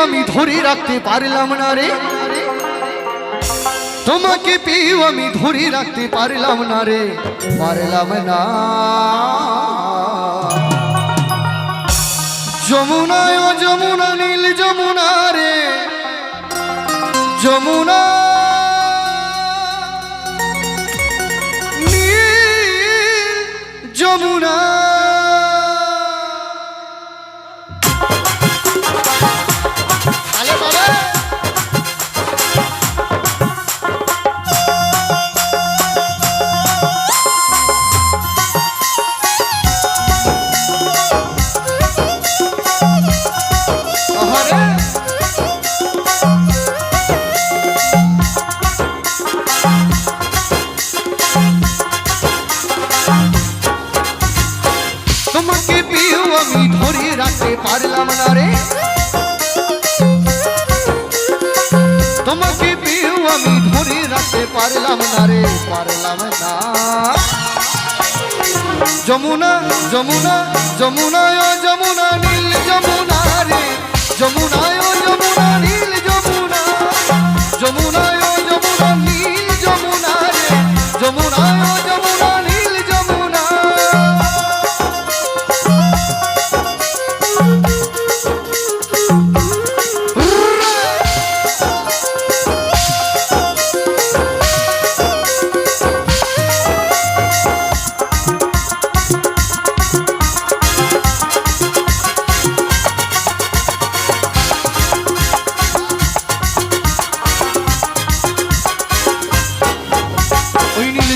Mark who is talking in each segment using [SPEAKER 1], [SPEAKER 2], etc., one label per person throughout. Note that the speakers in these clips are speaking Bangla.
[SPEAKER 1] আমি ধরে রাখতে পারলাম না রে, তোমাকে পেয়েও আমি ধরে রাখতে পারলাম না রে, পারলাম না। যমুনা ও যমুনা নীল যমুনা রে, যমুনা নীল যমুনা। তোমাকে পেয়েও আমি ধরে রাখতে পারলাম না রে, তোমাকে পেয়েও আমি ধরে রাখতে পারলাম না রে, পারলাম না। যমুনা যমুনা যমুনা ও যমুনা নীল যমুনা রে, যমুনা ও যমুনা নীল যমুনা, যমুনা ও যমুনা নীল যমুনা রে, যমুনা ও যমুনা নীল যমুনা।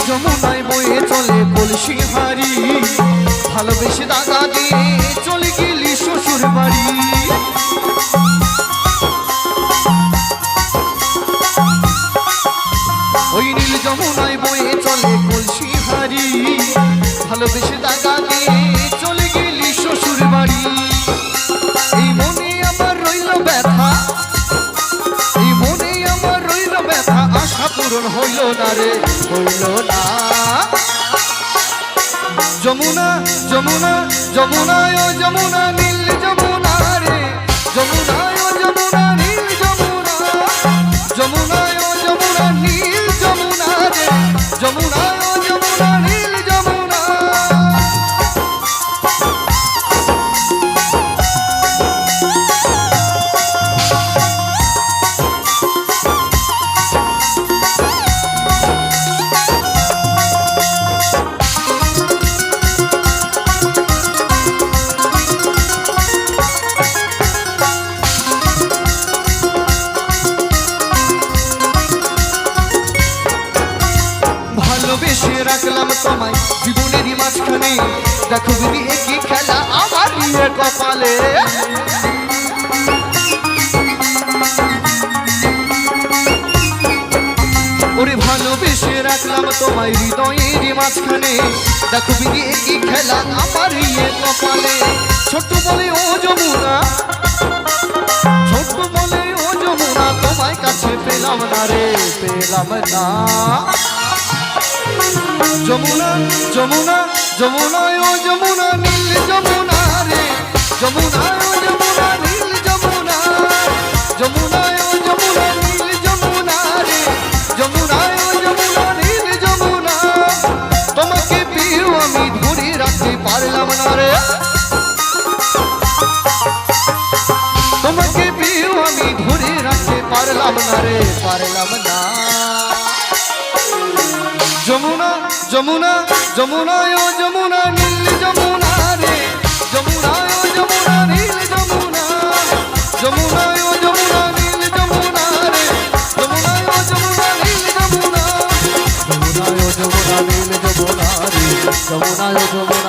[SPEAKER 1] যমুনায় বয়ে চলে কলসি হারি, ভালোবেসে দাদা দিয়ে চলে গেলি শ্বশুর বাড়ি। ওই নীল যমুনায় বয়ে চলে কলসি হারি, ভালোবেসে দাদা দিয়ে চলে গেলি শ্বশুর বাড়ি। এই মনে আমার রইল ব্যথা, এই মনে আমার রইল ব্যথা, আশা পূরণ হইল না রে, হইল না। যমুনা যমুনা যমুনা ও যমুনা নীল যমুনা রে, যমুনা ও যমুনা নীল যমুনা, যমুনা ও যমুনা নীল যমুনা রে, যমুনা ও যমুনা নীল যমুনা। ভালোবেসে রাখলাম তোমায় জীবনেরই মাঝখানে, দেখো বিনি একই খেলা আমার নিয়ে কপালে। ওরে ভালোবেসে রাখলাম তোমায় হৃদয়েরই মাঝখানে, দেখো বিনি একই খেলা আমার নিয়ে কপালে। ছোট বলে ও যমুনা, ছোট বলে ও যমুনা, তোমায় কাছে পেলাম না রে, পেলাম না। যমুনা যমুনা যমুনা ও যমুনা নীল যমুনা রে, যমুনা ও যমুনা নীল যমুনা, যমুনা ও যমুনা নীল যমুনা রে, যমুনা ও যমুনা নীল যমুনা। তোমাকে পেয়েও আমি ধরে রাখতে পারলাম না রে, তোমাকে পেয়েও আমি ধরে রাখতে পারলাম না রে, পারলাম না। যমুনা যমুনা যমুনা ও যমুনা নীল যমুনা রে, যমুনা ও যমুনা নীল যমুনা, যমুনা ও যমুনা নীল যমুনা রে, যমুনা ও যমুনা নীল যমুনা, যমুনা ও যমুনা নীল যমুনা রে, যমুনা ও যমুনা